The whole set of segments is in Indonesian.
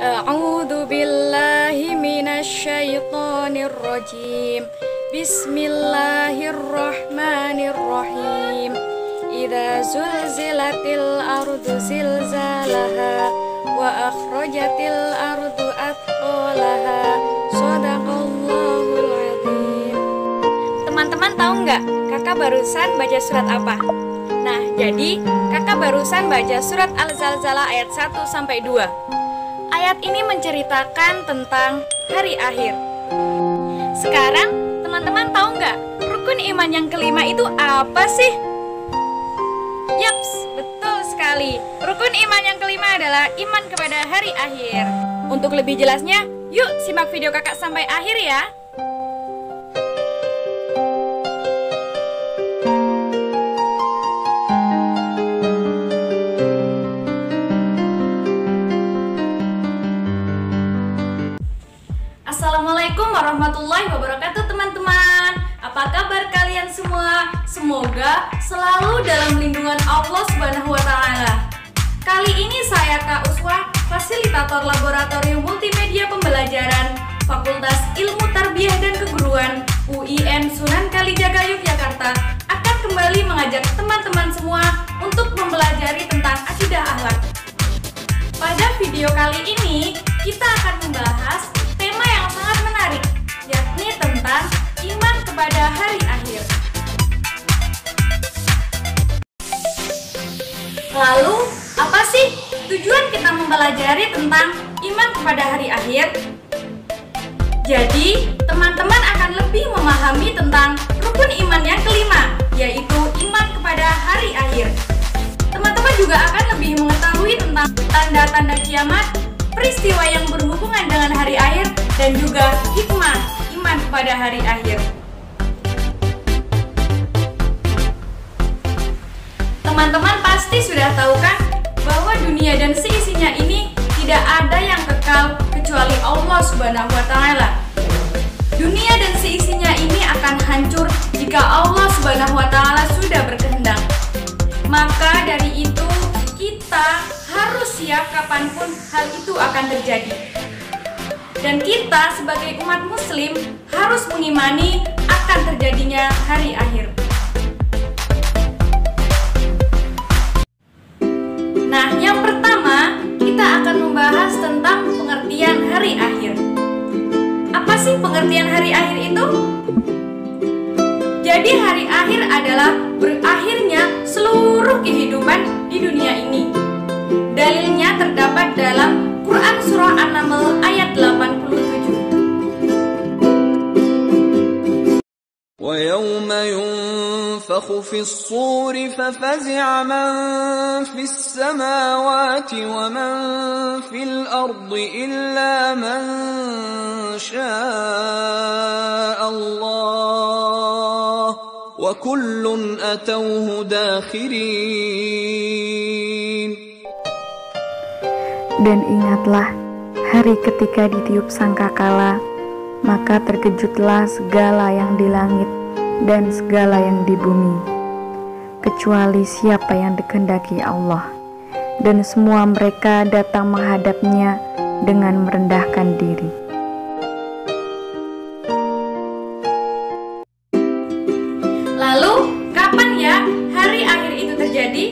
A'udzu billahi minasyaitonir rajim. Bismillahirrahmanirrahim. Idza zulzilatil ardu zilzalaha wa akhrajatil ardu athqalaha. Shadaqallahul adzim. Teman-teman tahu nggak kakak barusan baca surat apa? Nah, jadi kakak barusan baca surat Al-Zalzalah ayat 1-2. Ayat ini menceritakan tentang hari akhir. Sekarang teman-teman tahu nggak rukun iman yang kelima itu apa sih? Yaps, betul sekali. Rukun iman yang kelima adalah iman kepada hari akhir. Untuk lebih jelasnya, yuk simak video kakak sampai akhir ya. Assalamualaikum warahmatullahi wabarakatuh teman-teman. Apa kabar kalian semua? Semoga selalu dalam lindungan Allah Subhanahu wa Ta'ala. Kali ini saya Kak Uswa, fasilitator laboratorium multimedia pembelajaran Fakultas Ilmu Tarbiyah dan Keguruan UIN Sunan Kalijaga Yogyakarta, akan kembali mengajak teman-teman semua untuk mempelajari tentang akidah akhlak. Pada video kali ini kita akan membahas tema yang sangat menarik, yakni tentang iman kepada hari akhir. Lalu, apa sih tujuan kita mempelajari tentang iman kepada hari akhir? Jadi, teman-teman akan lebih memahami tentang rukun iman yang kelima, yaitu iman kepada hari akhir. Teman-teman juga akan lebih mengetahui tentang tanda-tanda kiamat, peristiwa yang berhubungan dengan hari akhir, dan juga hikmah iman kepada hari akhir. Teman-teman pasti sudah tahu kan bahwa dunia dan seisinya ini tidak ada yang kekal kecuali Allah Subhanahu wa Ta'ala. Dunia dan seisinya ini akan hancur jika Allah Subhanahu wa Ta'ala sudah berkehendak. Maka dari itu kita harus siap kapanpun hal itu akan terjadi. Dan kita sebagai umat muslim harus mengimani akan terjadinya hari akhir. Nah, yang pertama kita akan membahas tentang pengertian hari akhir. Apa sih pengertian hari akhir itu? Jadi hari akhir adalah berakhirnya seluruh kehidupan di dunia ini. Dalilnya terdapat dalam Quran Surah An-Naml ayat 87. وَيَوْمَ يُنفَخُ فِي الصُّورِ فَفَزِعَ مَنْ فِي السَّمَاوَاتِ وَمَنْ فِي الْأَرْضِ إِلَّا مَنْ شَاءَ اللَّهُ وَكُلٌّ أَتَوْهُ دَاخِرِينَ. Dan ingatlah hari ketika ditiup sangkakala, maka terkejutlah segala yang di langit dan segala yang di bumi, kecuali siapa yang dikehendaki Allah, dan semua mereka datang menghadapnya dengan merendahkan diri. Lalu, kapan ya hari akhir itu terjadi?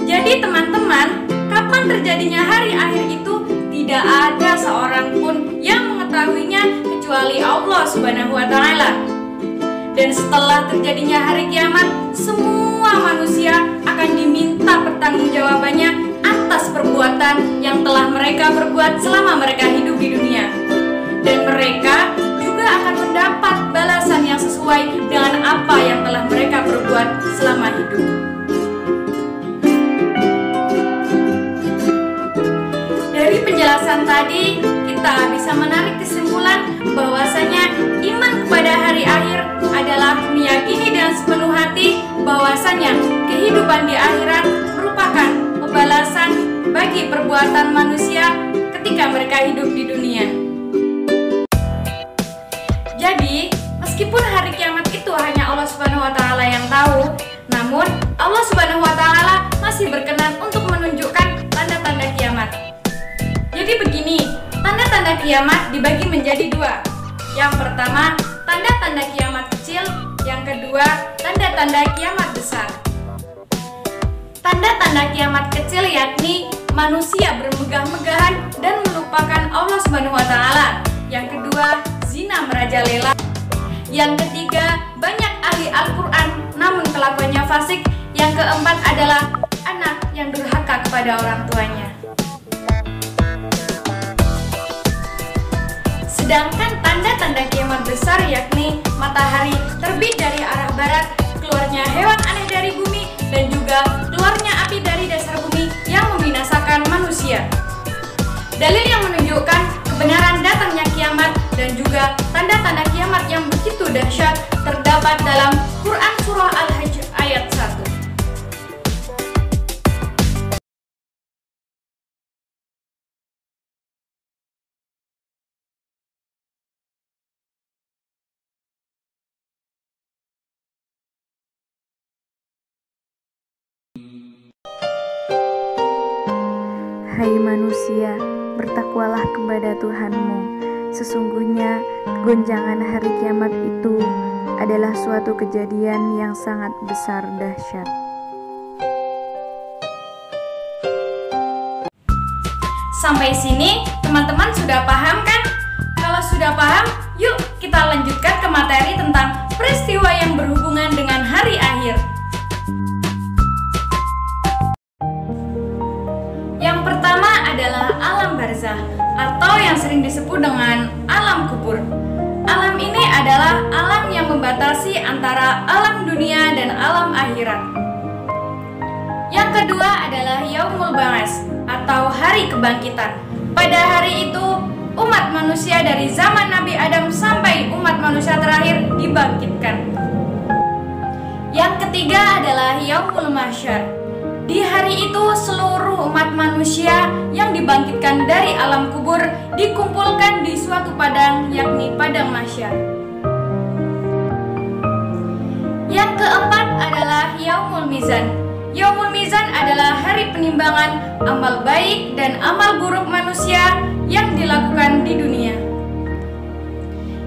Jadi teman-teman, kapan terjadinya hari akhir itu tidak ada seorang pun yang mengetahuinya kecuali Allah Subhanahu wa Ta'ala. Dan setelah terjadinya hari kiamat, semua manusia akan diminta pertanggungjawabannya atas perbuatan yang telah mereka perbuat selama mereka hidup di dunia. Dan mereka juga akan mendapat balasan yang sesuai dengan apa yang telah mereka perbuat selama hidup. Dari penjelasan tadi, kita bisa menarik kesimpulan bahwasanya iman kepada hari akhir adalah meyakini dengan sepenuh hati bahwasanya kehidupan di akhirat merupakan pembalasan bagi perbuatan manusia ketika mereka hidup di dunia. Jadi, meskipun hari kiamat itu hanya Allah Subhanahu wa Ta'ala yang tahu, namun Allah Subhanahu wa Ta'ala masih berkenan untuk menunjukkan tanda-tanda kiamat. Jadi begini tanda kiamat dibagi menjadi dua. Yang pertama, tanda-tanda kiamat kecil. Yang kedua, tanda-tanda kiamat besar. Tanda-tanda kiamat kecil yakni manusia bermegah-megahan dan melupakan Allah Subhanahu wa taala. Yang kedua, zina merajalela. Yang ketiga, banyak ahli Al-Qur'an namun kelakuannya fasik. Yang keempat adalah anak yang durhaka kepada orang tuanya. Sedangkan tanda-tanda kiamat besar yakni matahari terbit dari arah barat, keluarnya hewan aneh dari bumi, dan juga keluarnya api dari dasar bumi yang membinasakan manusia. Dalil yang menunjukkan kebenaran datangnya kiamat dan juga tanda-tanda kiamat yang begitu dahsyat terdapat dalam Quran Surah Al-Hajj ayat 1. Hai manusia, bertakwalah kepada Tuhanmu. Sesungguhnya gonjangan hari kiamat itu adalah suatu kejadian yang sangat besar dahsyat. Sampai sini teman-teman sudah paham kan? Kalau sudah paham, yuk kita lanjutkan ke materi tentang peristiwa yang berhubungan dengan hari akhir. Yang pertama adalah alam barzah atau yang sering disebut dengan alam kubur. Alam ini adalah alam yang membatasi antara alam dunia dan alam akhirat. Yang kedua adalah Yaumul Ba'ats atau hari kebangkitan. Pada hari itu umat manusia dari zaman Nabi Adam sampai umat manusia terakhir dibangkitkan. Yang ketiga adalah Yaumul Mahsyar. Di hari itu seluruh umat manusia yang dibangkitkan dari alam kubur dikumpulkan di suatu padang, yakni padang mahsyar. Yang keempat adalah Yaumul Mizan. Yaumul Mizan adalah hari penimbangan amal baik dan amal buruk manusia yang dilakukan di dunia.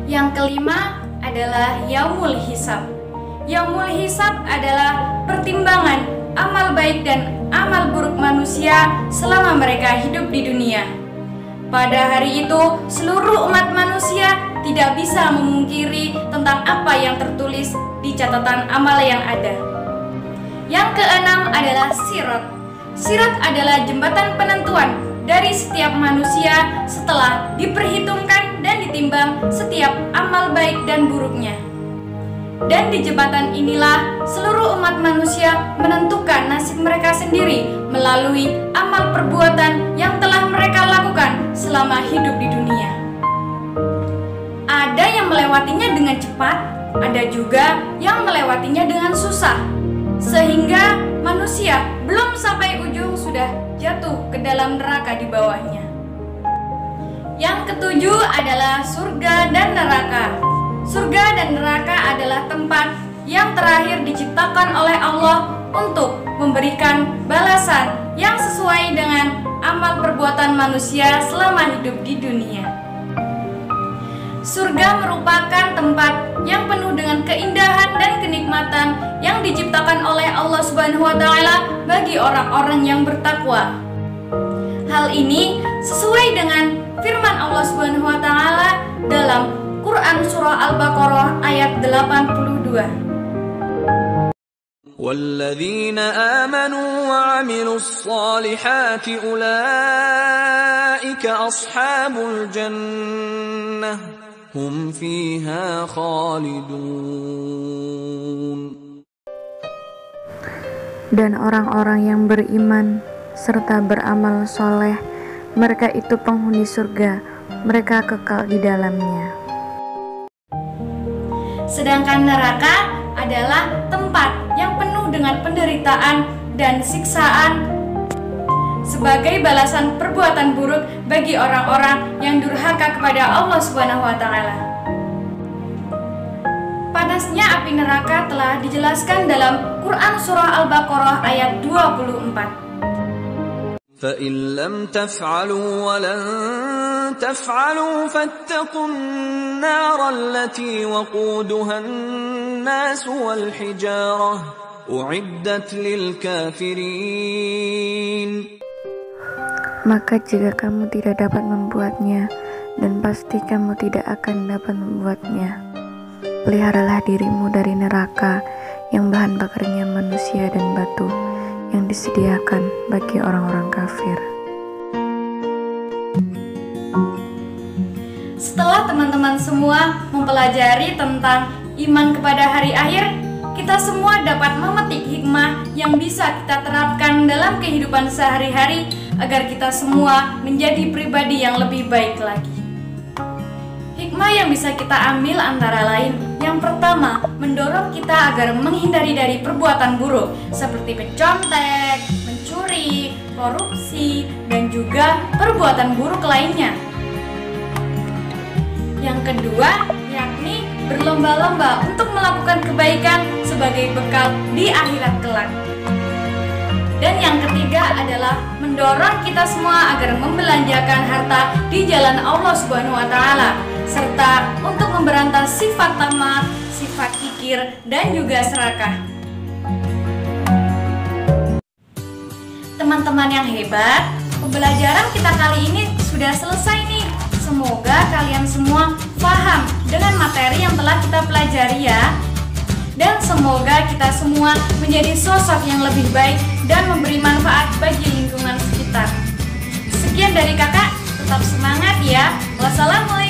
Yang kelima adalah Yaumul Hisab. Yaumul Hisab adalah pertimbangan amal baik dan amal buruk manusia selama mereka hidup di dunia. Pada hari itu, seluruh umat manusia tidak bisa memungkiri tentang apa yang tertulis di catatan amal yang ada. Yang keenam adalah Sirat. Sirat adalah jembatan penentuan dari setiap manusia setelah diperhitungkan dan ditimbang setiap amal baik dan buruknya. Dan di jembatan inilah seluruh umat manusia menentukan nasib mereka sendiri melalui amal perbuatan yang telah mereka lakukan selama hidup di dunia. Ada yang melewatinya dengan cepat, ada juga yang melewatinya dengan susah, sehingga manusia belum sampai ujung sudah jatuh ke dalam neraka di bawahnya. Yang ketujuh adalah surga dan neraka. Surga dan neraka adalah tempat yang terakhir diciptakan oleh Allah untuk memberikan balasan yang sesuai dengan amal perbuatan manusia selama hidup di dunia. Surga merupakan tempat yang penuh dengan keindahan dan kenikmatan yang diciptakan oleh Allah Subhanahu wa taala bagi orang-orang yang bertakwa. Hal ini sesuai dengan firman Allah Subhanahu wa taala dalam Quran Surah Al-Baqarah ayat 82. والذين آمنوا وعملوا الصالحات أولئك أصحاب الجنة هم فيها خالدون. Dan orang-orang yang beriman serta beramal soleh, mereka itu penghuni surga, mereka kekal di dalamnya. Sedangkan neraka adalah tempat yang penuh dengan penderitaan dan siksaan sebagai balasan perbuatan buruk bagi orang-orang yang durhaka kepada Allah Subhanahu wa taala. Panasnya api neraka telah dijelaskan dalam Quran Surah Al-Baqarah ayat 24. فإن لم تفعلوا ولن تفعلوا فاتقوا النار التي وقودها الناس والحجارة أعدت للكافرين. Maka jika kamu tidak dapat membuatnya, dan pasti kamu tidak akan dapat membuatnya, peliharalah dirimu dari neraka yang bahan bakarnya manusia dan batu, yang disediakan bagi orang-orang kafir. Setelah teman-teman semua mempelajari tentang iman kepada hari akhir, kita semua dapat memetik hikmah yang bisa kita terapkan dalam kehidupan sehari-hari agar kita semua menjadi pribadi yang lebih baik lagi. Hikmah yang bisa kita ambil antara lain, yang pertama, mendorong kita agar menghindari dari perbuatan buruk seperti mencontek, mencuri, korupsi, dan juga perbuatan buruk lainnya. Yang kedua, yakni berlomba-lomba untuk melakukan kebaikan sebagai bekal di akhirat kelak. Dan yang ketiga adalah mendorong kita semua agar membelanjakan harta di jalan Allah Subhanahu wa Ta'ala, serta untuk memberantas sifat tamak, sifat kikir, dan juga serakah. Teman-teman yang hebat, pembelajaran kita kali ini sudah selesai nih. Semoga kalian semua paham dengan materi yang telah kita pelajari ya. Dan semoga kita semua menjadi sosok yang lebih baik dan memberi manfaat bagi lingkungan sekitar. Sekian dari kakak, tetap semangat ya. Wassalamualaikum.